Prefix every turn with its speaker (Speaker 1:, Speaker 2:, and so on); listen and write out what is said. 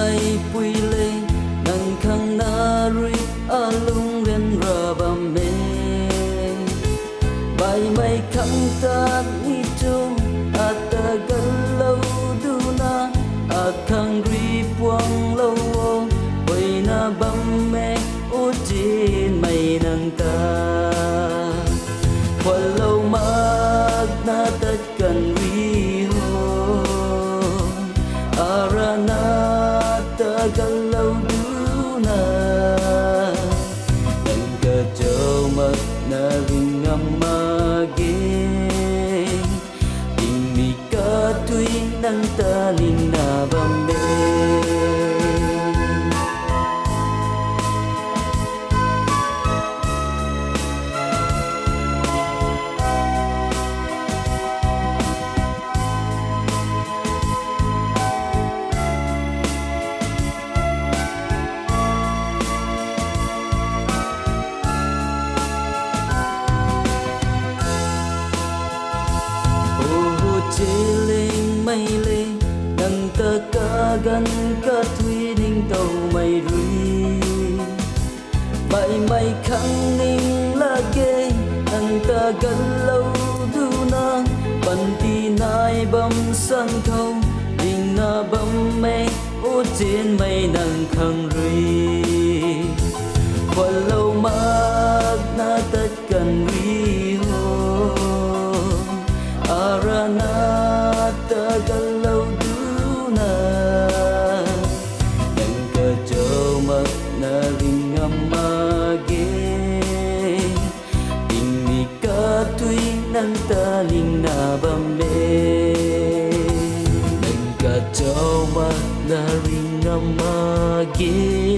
Speaker 1: mai pui le nang khang na ri alung ren ra bam me bai mai khang ta ni chu ata gal lâu du na a khang ri puang lâu bai na bam me u chin mai nang ta qua lâu mag na tất cần ri gal lâu du na nang ka châu mat na ring amma ge ding mi ka tui nang ta ning na bam be chilling mây lê đằng ta ca gan ca thuy ninh tàu mây rui bay mây khăng ninh la ghê đằng ta gan lâu du na bần ti nai bấm sang thâu đình na bấm mê ô trên mây nàng khăng rui qua lâu mát na tất cần ri ho aranata gal lâu du na nang ka châu mat na ring amma ge ding mi ka tui nang ta ning na bam be nang ka châu mat na ring amma ge